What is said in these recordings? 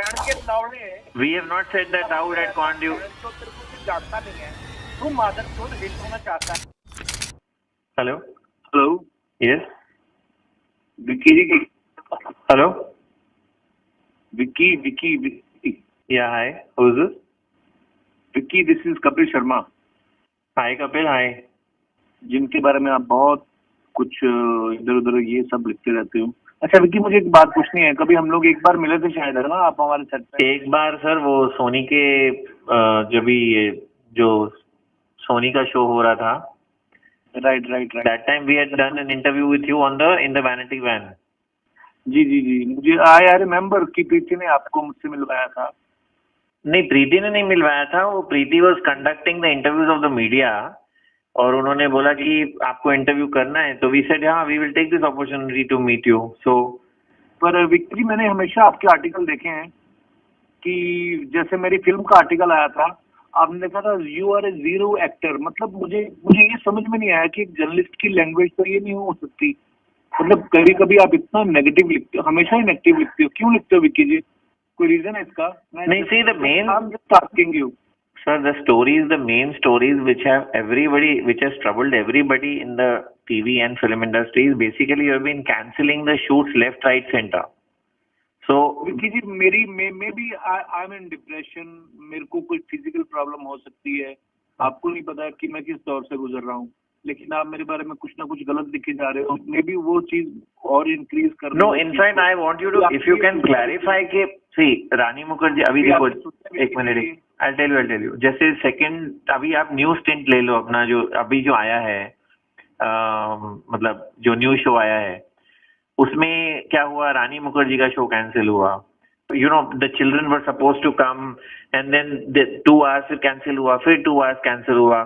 के लौड़े। We have not said that Dawood had conned you. तो तेरे को कुछ जानता नहीं है, तू मादर चोद हिट होना चाहता है। Hello. Hello, Yes. विक्की जी की Hello. Vicky Yeah. Hi. Who's this? Vicky, this is Kapil Sharma, Hi, Kapil. Hi. जिनके बारे में आप बहुत कुछ इधर उधर ये सब लिखते रहते हो। अच्छा विक्की, मुझे एक बात पूछनी है, कभी हम लोग एक बार मिले थे शायद, है ना, आप हमारे सेट पे? एक बार सर वो सोनी के जब भी ये जो सोनी का शो हो रहा था, right. that time we had done an interview with you on the in the Vanity Van. जी, मुझे आई रिमेम्बर कि प्रीति ने आपको मुझसे मिलवाया था। नहीं, प्रीति ने नहीं मिलवाया था, वो Preeti was conducting the interviews of the media और उन्होंने बोला कि आपको इंटरव्यू करना है, तो वी सेड हाँ, we will take this opportunity to meet you. So पर विक्की, मैंने हमेशा आपके आर्टिकल देखे हैं कि जैसे मेरी फिल्म का आर्टिकल आया था, आपने देखा था you are a zero actor. मतलब मुझे ये समझ में नहीं आया कि एक जर्नलिस्ट की लैंग्वेज तो ये नहीं हो सकती। मतलब कभी कभी आप इतना नेगेटिव लिखते हो, हमेशा ही नेगेटिव लिखते हो, क्यों लिखते हो विक्की जी? कोई रीजन है इसका? नहीं, see the main, I'm just asking you. sir, the main stories which has troubled everybody in the TV and film industry is basically you have been cancelling the shoots left, right, center. So Vicky ji, maybe I am in depression, मेरे को कोई physical problem हो सकती है, आपको नहीं पता कि मैं किस दौर से गुजर रहा हूँ, लेकिन आप मेरे बारे में कुछ ना कुछ गलत लिखे जा रहे हो। मे बी वो चीज और इंक्रीज कर। no, in fact I want you to, if you can clarify कि see रानी मुखर्जी, अभी देखो एक मिनट, I'll tell you, जैसे सेकंड अभी आप न्यू स्टिंट ले लो अपना, जो अभी जो आया है मतलब जो न्यू शो आया है, उसमें क्या हुआ, रानी मुखर्जी का शो कैंसिल हुआ, you know, the children were suppose to come and then 2 hours cancel हुआ, फिर 2 hours कैंसिल हुआ,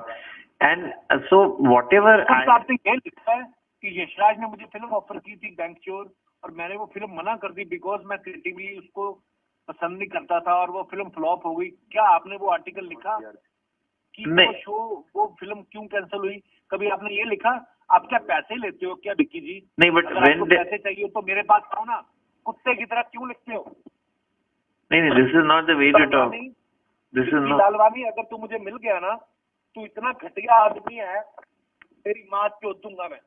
एंड सो वॉट एवर आपने ये लिखा है कि यशराज ने मुझे फिल्म ऑफर की थी बैंक चोर, और मैंने वो फिल्म मना कर दी बिकॉज मैं क्रिएटिवली उसको पसंद नहीं करता था और वो फिल्म फ्लॉप हो गई। क्या आपने वो आर्टिकल लिखा कि वो शो, वो फिल्म क्यों कैंसिल हुई? कभी आपने ये लिखा? आप क्या पैसे लेते हो क्या विक्की जी? नहीं, बट आपको पैसे चाहिए तो मेरे पास आओ ना, कुत्ते की तरह क्यों लिखते हो? नहीं, this is not the way to talk, this is not. Lalwani, अगर तू मुझे मिल गया ना, तू इतना घटिया आदमी है, तेरी माँ चोद दूंगा मैं।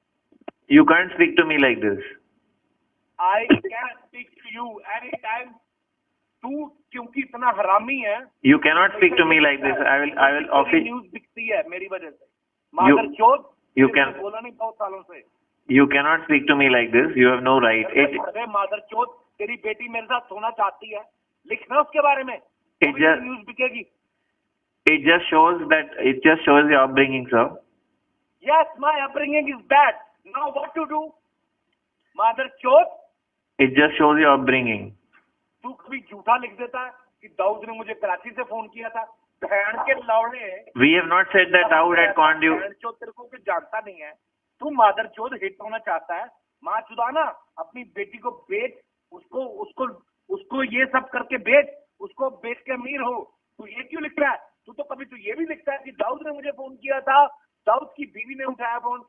You can't speak to me like this. I can speak to you anytime. तू क्योंकि इतना हरामी है। You cannot speak to me like this. I will office. News दिखती है मेरी वजह से। मादर चोद, you can बोला नहीं बहुत सालों से। You cannot speak to me like this. You have no right. अरे मादर चोद, तेरी बेटी मेरे साथ सोना चाहती है, लिखना उसके बारे में। न्यूज़ बिकेगी। It just shows your upbringing, sir. Yes, my upbringing is bad. Now what to do? मादर चोद। It just shows your upbringing. तू कभी झूठा लिख देता है कि दाऊद ने मुझे कराची से फोन किया था, बहन के लौड़े। We have not said that Dawood had conned you. बहन चोद, तेरे को कुछ जानता नहीं है, तू मादर चोद हिट होना चाहता है। माँ चुदाना, अपनी बेटी को बेच, उसको ये सब करके बेच, उसको बेच के अमीर हो। तू ये क्यों लिख रहा है? तू कभी ये भी लिखता है कि दाऊद ने मुझे फोन किया था, दाऊद की बीवी ने उठाया फोन।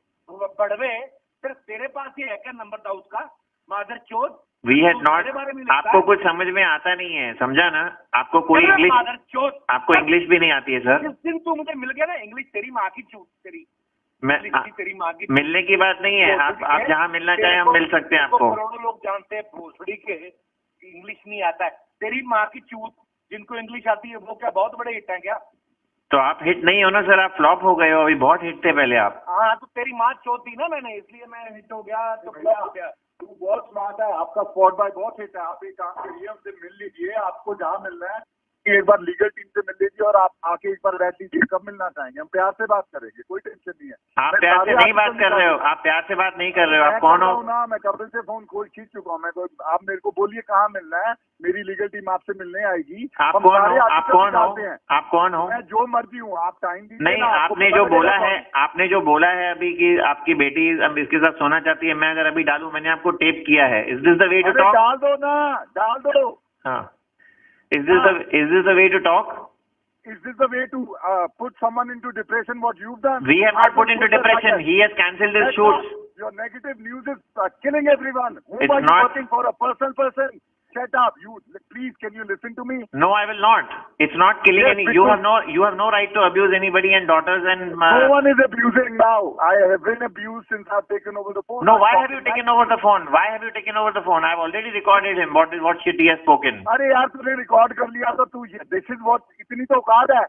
बढ़वे, सिर्फ तेरे पास ही है क्या नंबर दाऊद का? मादर चोद, We had not. आपको कुछ समझ में आता नहीं है, समझा ना? आपको कोई इंग्लिश, मादर चोद, आपको इंग्लिश भी नहीं आती है सर। जिस दिन तू मुझे मिल गया ना, इंग्लिश तेरी माँ की चूत, तेरी तेरी माँ की। मिलने की बात नहीं है, आप जहाँ मिलना चाहे हम मिल सकते हैं आपको। करोड़ों लोग जानते हैं भोसड़ी के इंग्लिश नहीं आता है। तेरी माँ की चूत, जिनको इंग्लिश आती है वो क्या बहुत बड़े हिट हैं क्या? तो आप हिट नहीं हो ना सर, आप फ्लॉप हो गए हो, अभी बहुत हिट थे पहले आप। हाँ, तो तेरी माँ चोद दी ना मैंने, इसलिए मैं हिट हो गया। तो क्या हो गया? तू बहुत स्मार्ट है, आपका स्पॉट बाय बहुत हिट है। आप एक काम करिए, हमसे मिल लीजिए, आपको जहाँ मिलना है एक बार लीगल टीम से मिल लीजिए और आप आके एक बार बैठ लीजिए। कब मिलना चाहेंगे? हम प्यार से बात करेंगे, कोई टेंशन नहीं है। आप प्यार से नहीं बात कर रहे हो, आप प्यार से बात नहीं कर रहे हो, आप कौन हो? ना, मैं कपिल से फोन खींच चुका हूँ मैं, तो आप मेरे को बोलिए कहाँ मिलना है, मेरी लीगल टीम आपसे मिलने आएगी। आप कौन हो? आप कौन हो? आप कौन हो? मैं जो मर्जी हूँ, आप टाइम दीजिए। नहीं, आपने जो बोला है अभी कि आपकी बेटी अब इसके साथ सोना चाहती है, मैं अगर अभी डालूं, मैंने आपको टेप किया है। Is this the way to talk? डाल दो ना, डाल दो। हाँ, is this the way to talk? Is this the way to put someone into depression? What you've done? We have not put into depression. He has cancelled his shoots. Your negative news is killing everyone. Who It's are you not working for? A person? shut up. You please, can you listen to me? No, I will not. It's not killing Yes, any. because- You have no right to abuse anybody and daughters and. No one is abusing now. I have been abused since I've taken over the phone. No, why have you taken over the phone? Why have you taken over the phone? I've already recorded him. What shit he has spoken. अरे यार तूने record कर लिया तो तू this is what, इतनी तो औकात है,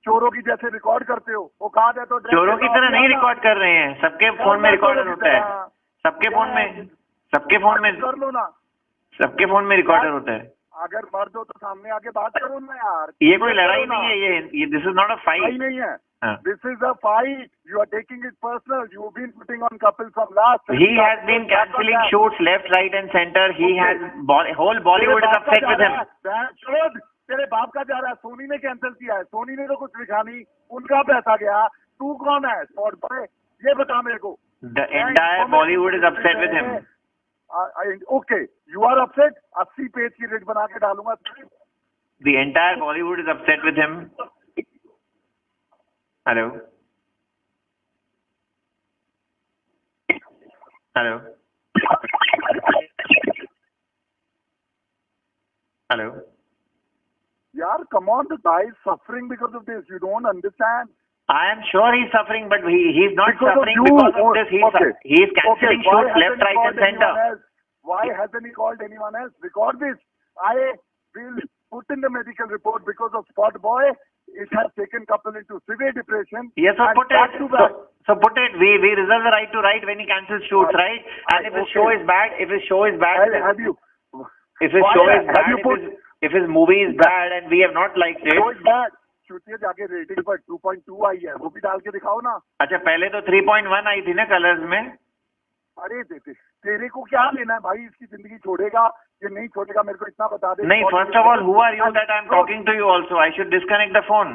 चोरों की जैसे रिकॉर्ड करते हो, औकात है तो चोरों की तरह नहीं रिकॉर्ड कर रहे हैं, सबके फोन में रिकॉर्डर होता है, सबके फोन में कर लो ना। सबके फोन में रिकॉर्डर होता है। अगर मर्द हो तो सामने आके बात करो ना यार। ये कोई लड़ाई नहीं है, ये दिस इज नॉट अ लड़ाई फाइट। नहीं है, this is a fight. You are taking it personal. You have been putting on Kapil from last. He has been cancelling shoots left, right, and center. He has whole Bollywood is upset with him. तेरे बाप का जा रहा है, सोनी ने cancel किया है, सोनी ने तो कुछ लिखा नहीं, उनका पैसा गया, तू कौन है स्पॉट बॉय, ये बता मेरे को। The entire Bollywood is upset with him. Okay, you are upset. 80 page की रेट बना के डालूंगा। The entire Bollywood is upset with him. Hello. Hello. Hello. यार come on, the guy is suffering because of this. You don't understand. I am sure he's suffering, but he's not Because of suffering you. because of this. Okay. He is cancelling Why shoots hasn't left, he right, called and center. anyone else? Why hasn't he called anyone else? Record this. I will put in the medical report because of Spot Boy. It has taken couple into severe depression. Yes, so and put back it. to back. So put it. We reserve the right to write when he cancels shoots, right? And if his show is bad, if his show is bad, Have you? if his Why show is have bad, you put? if his movie is bad and we have not liked Show it. is bad. छुट्टियां जाके rating पर 2.2 आई है, वो भी डाल के दिखाओ ना। अच्छा, पहले तो 3.1 आई थी ना कलर्स में। अरे तेरे को क्या लेना है भाई, इसकी जिंदगी छोड़ेगा ये नहीं छोड़ेगा, मेरे को इतना बता दे। नहीं, first of all, who are you that I am talking to you also? I should disconnect the phone.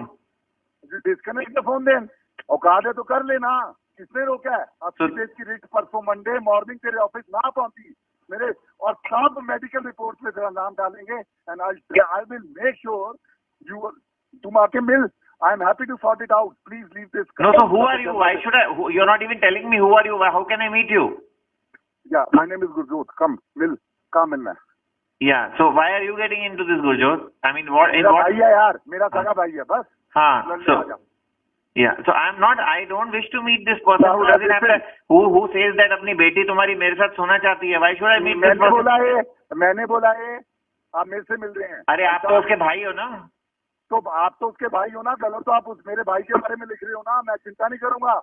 Disconnect the phone then. औकात है तो कर लेना, किसने रोका है? अब पेज की रेट परसों मंडे मॉर्निंग तेरे ऑफिस ना पहुंची मेरे, और सब मेडिकल रिपोर्ट में तेरा नाम डालेंगे and I will make sure you, तुम आके मिल। I am happy to sort it out, please leave this. No, so who are you? Why should I? You're not even telling me who are you. How can I meet you? Yeah, my name is Gurjot. Come, mill, come in. Yeah. So why are you getting into this, Gurjot? I mean, what? मेरा भाई है यार, मेरा सगा भाई है बस। हाँ. लड़ने So आ जा। yeah. So I don't wish to meet this person who doesn't have to, who says that अपनी बेटी तुम्हारी मेरे साथ सोना चाहती है. Why should I meet this person? मैंने बोला है आप मेरे से मिल रहे हैं। अरे आप तो उसके भाई हो ना? तो आप तो उसके भाई हो ना, गलत तो आप उस मेरे भाई के बारे में लिख रहे हो ना, मैं चिंता नहीं करूंगा।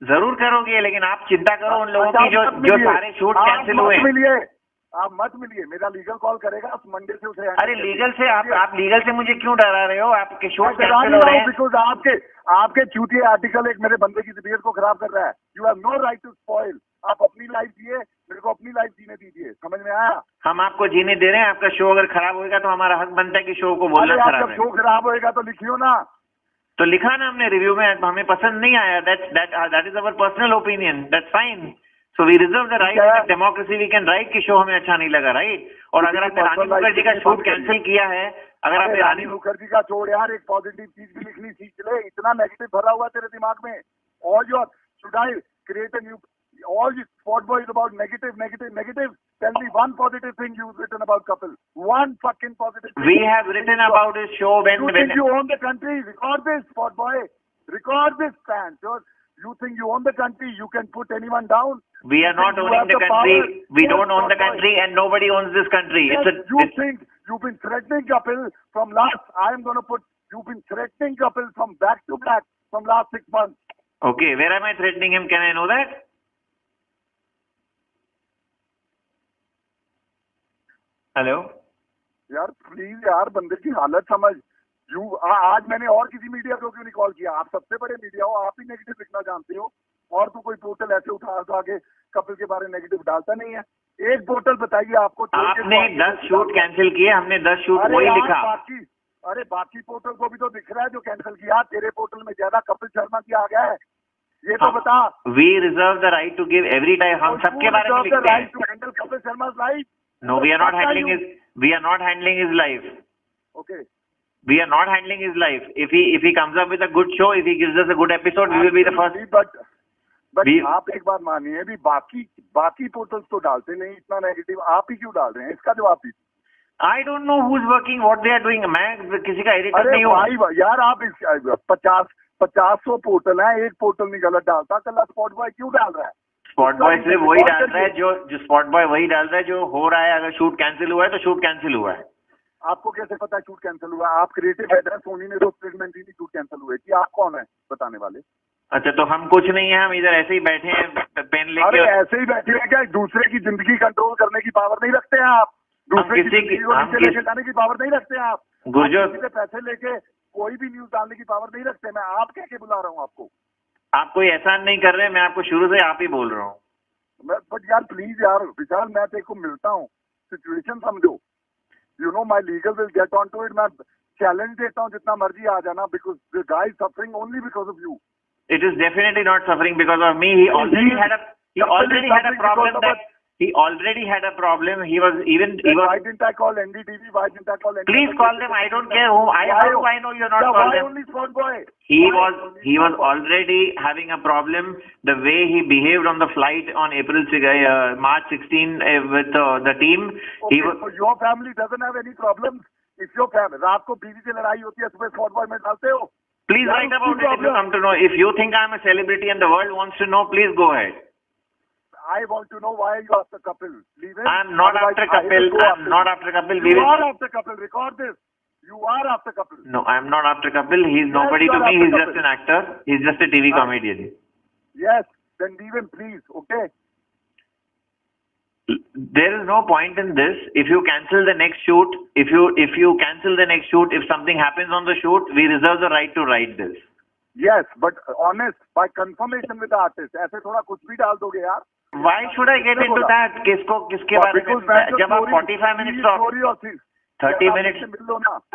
जरूर करोगे, लेकिन आप चिंता करो उन लोगों की जो सारे शूट कैंसिल हुए। आप मत मिलिए, मेरा लीगल कॉल करेगा मंडे से उसे। अरे लीगल से आप लीगल से मुझे क्यों डरा रहे हो? आपके शूट कैंसिल हो रहे हैं। बिकॉज आपके चूतिए आर्टिकल एक मेरे बंदे की तबीयत को खराब कर रहा है। You have no right to spoil. आप अपनी लाइफ जिए, मेरे को अपनी लाइफ जीने दीजिए, समझ में आया? हम आपको जीने दे रहे हैं, आपका शो अगर खराब होगा तो हमारा हक बनता है कि शो को बोलना खराब है। शो खराब होएगा तो लिखियो ना। तो लिखा ना हमने रिव्यू में, हमें पसंद नहीं आया, that is our personal opinion, that's fine. So we reserve the right in democracy, we can write कि शो हमें अच्छा नहीं लगा, राइट? और अगर आपने रानी मुखर्जी का शूट कैंसिल किया है, अगर आपने रानी मुखर्जी का छोड़ यार, एक पॉजिटिव चीज भी लिखनी सीख ले। इतना नेगेटिव भरा हुआ तेरे दिमाग में। All your should I create a new, all this Spot Boy is about negative. Tell me one positive thing you've written about Kapil. One fucking positive thing. We have written about his show when think you own the country? Record this, Spot Boy. Record this, fans. You think you own the country? You can put anyone down? We are not owning the country. We don't own the country, and nobody owns this country. Yes, you think you've been threatening Kapil from last? You've been threatening Kapil from back to back from last 6 months. Okay, where am I threatening him? Can I know that? Hello यार please यार, बंदे की हालत समझ। आज मैंने और किसी मीडिया को क्यों नहीं कॉल किया? आप सबसे बड़े मीडिया हो, आप ही नेगेटिव लिखना जानते हो, और तो कोई पोर्टल ऐसे उठा तो आगे कपिल के बारे में नेगेटिव डालता नहीं है। एक पोर्टल बताइए आपको। आपने 10 शूट कैंसिल किए, हमने 10 शूट वही लिखा। बाकी पोर्टल को भी तो दिख रहा है जो कैंसिल किया। तेरे पोर्टल में ज्यादा कपिल शर्मा की आ गया है, ये तो बता। We reserve the right to give every time, हम सबके बारे में लिखते हैं। Kapil Sharma life. No, we are not handling his life. Okay. We are not handling his life. If he comes up with a good show, if he gives us a good episode, we will be the first. But आप एक बात मानिए भी, बाकी portals तो डालते नहीं इतना नेगेटिव, आप ही क्यों डाल रहे हैं? इसका जवाब दीजिए। I don't know who's working, what they are doing. मैं किसी का एडिटर अरे नहीं हूँ. भाई यार आप 50 पोर्टल है, एक पोर्टल नहीं गलत डालता, कल स्पॉट बॉय क्यों डाल रहा है? स्पॉट बॉय सिर्फ वही डाल रहा है जो स्पॉट बॉय वही डाल रहा है जो हो रहा है. अगर शूट कैंसिल हुआ है तो शूट कैंसिल हुआ है. आपको कैसे पता शूट कैंसिल हुआ? आप क्रिएटिव हेड है, सोनी ने तो स्टेटमेंट ही नहीं शूट कैंसिल हुए कि आप कौन है बताने वाले? अच्छा, तो हम कुछ नहीं है, हम इधर ऐसे ही बैठे हैं पेन अरे लेके. ऐसे ही बैठे हैं क्या? दूसरे की जिंदगी कंट्रोल करने की पावर नहीं रखते हैं आप? दूसरे की जिंदगी को नीचे लेके जाने की पावर नहीं रखते हैं आप? गुरजो, किसी से पैसे लेके कोई भी न्यूज डालने की पावर नहीं रखते. मैं आप कह के बुला रहा हूँ आपको. आप कोई एहसान नहीं कर रहे, मैं आपको शुरू से आप ही बोल रहा हूँ. बट यार प्लीज यार विशाल, मैं तेरे को मिलता हूँ, सिचुएशन समझो. You know my legal will get on to it. मैं चैलेंज देता हूँ जितना मर्जी आ जाना, because the guy is suffering only because of you. It is definitely not suffering because of me. He already had a problem that he already had a problem. He was Why didn't I call NDTV? Why didn't I call NDTV? Please call them. I don't care who. How do I know you're not calling Why them? only Spot Boy? He was already having a problem. The way he behaved on the flight on March 16 with the team. Okay, so your family doesn't have any problems. If your family रात को बीवी से लड़ाई होती है, सुबह Spot Boy में डालते हो. Please write about it if you come to know. If you think I'm a celebrity and the world wants to know, please go ahead. I want to know why you after Kapil. Leave it. I'm not after Kapil. I'm not after Kapil. You are after Kapil. Record this. You are after Kapil. No, I'm not after Kapil. He's nobody to me. He's just an actor. He's just a TV comedian. Yes. Then leave him, please. Okay. There is no point in this. If you cancel the next shoot, if you cancel the next shoot, if something happens on the shoot, we reserve the right to write this. Yes, but honest, by confirmation with the artist. ऐसे थोड़ा कुछ भी डाल दोगे यार. Why should I get into that? किसके बारे में? जब आप 45 minutes talk, 30 minutes,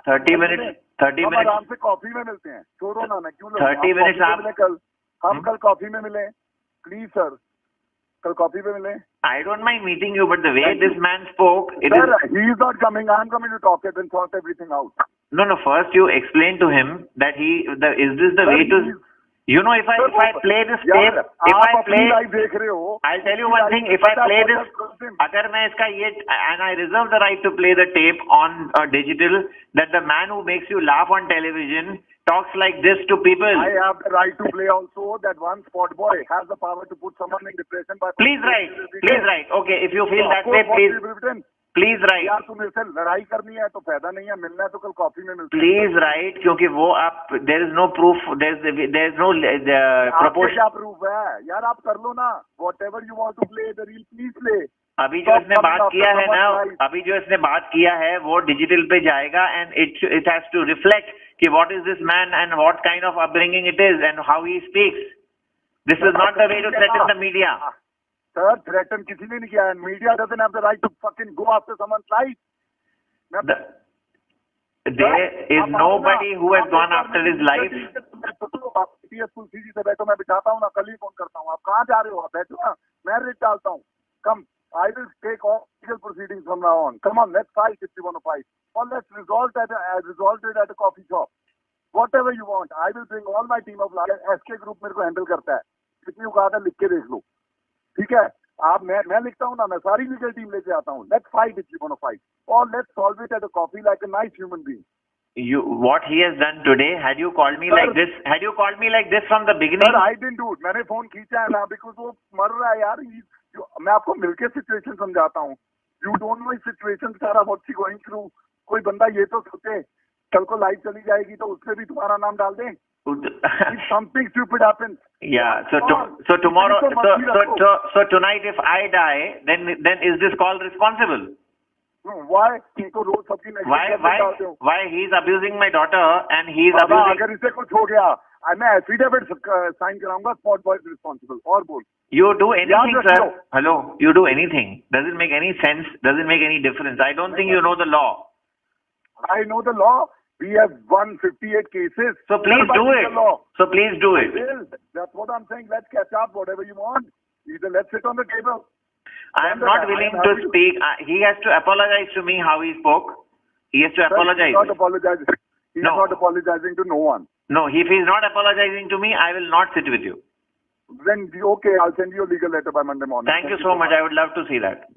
30 minutes. आराम से कॉफी में मिलते हैं. छोड़ो ना, मैं क्यों 30 minutes आप कल हम कल कॉफी में मिले. प्लीज सर, कल कॉफी पे मिले. I don't mind meeting you, but the way this man spoke, he is not coming. I am coming to talk it and sort everything out. No. First, you explain to him that is this the way to? You know, if I play this tape, if I play, I'll tell you one thing. If I play this, अगर मैं इसका ये, and I reserve the right to play the tape on digital, that the man who makes you laugh on television talks like this to people. I have the right to play also that one Spot Boy has the power to put someone in depression by. Please write. Okay, if you feel that way, please write. यार तुम इससे लड़ाई करनी है तो फायदा नहीं है, मिलना है तो कल कॉफी में मिलते हैं. Please write, क्योंकि वो आप there is no proof, there is no proportion. क्या proof है यार? आप कर लो ना. Whatever you want to play the reel, please play. अभी जो इसने बात किया है ना, अभी जो इसने बात किया है वो डिजिटल पे जाएगा and it has to reflect कि what is this man and what kind of upbringing it is and how he speaks. This is not the way to threaten the media. Sir, threaten किसी ने नहीं किया है. Media doesn't have the right to fucking go after someone's life. There is nobody who has gone after his life. Tulsi ji से बैठो, मैं बिठाता हूँ ना, कल ही फोन करता हूँ. आप कहाँ जा रहे हो? आप बैठो ना, मैं रिट डालता हूँ. Come, I will take all legal proceedings from now on. Come on, let's fight if you want to fight, or let's resolve it at a coffee shop. Whatever you want. I will bring all my team of lawyers. SK Group मेरे को handle करता है. कितनी औकात है लिख के देख लो. ठीक है, आप मैं लिखता हूँ ना, मैं सारी लीगल टीम लेके आता हूँ. Let's fight if you want to fight, or let's solve it at a coffee like a nice human being. What he has done today, had you called me like this from the beginning? Sir, I didn't do it. मैंने phone खींचा है ना, because वो मर रहा है यार. मैं आपको मिलके सिचुएशन समझाता हूँ. You don't know सिचुएशन सारा what she going through. कोई बंदा ये तो सोचे कल को लाइव चली जाएगी तो उसमें भी तुम्हारा नाम डाल दें. If something stupid happens. Yeah. So tomorrow. So tonight, if I die, then is this call responsible? Why? तो रोज सबकी Why he's abusing my daughter and he's abusing. अगर इसे कुछ हो गया, मैं एफिडेविट साइन कराऊंगा. Spot Boy is responsible. और बोल. You do anything, sir. Hello. You do anything. Doesn't make any sense. Doesn't make any difference. I don't think you know the law. I know the law. We have won 58 cases. So please do it. That's what I'm saying. Let's catch up. Whatever you want. Either let's sit on the table. I am not willing to speak. He has to apologize to me how he spoke. He has to apologize. He's not apologizing. He's not apologizing to no one. No, if he's not apologizing to me, I will not sit with you. Then okay, I'll send you a legal letter by Monday morning. Thank you so much. I would love to see that.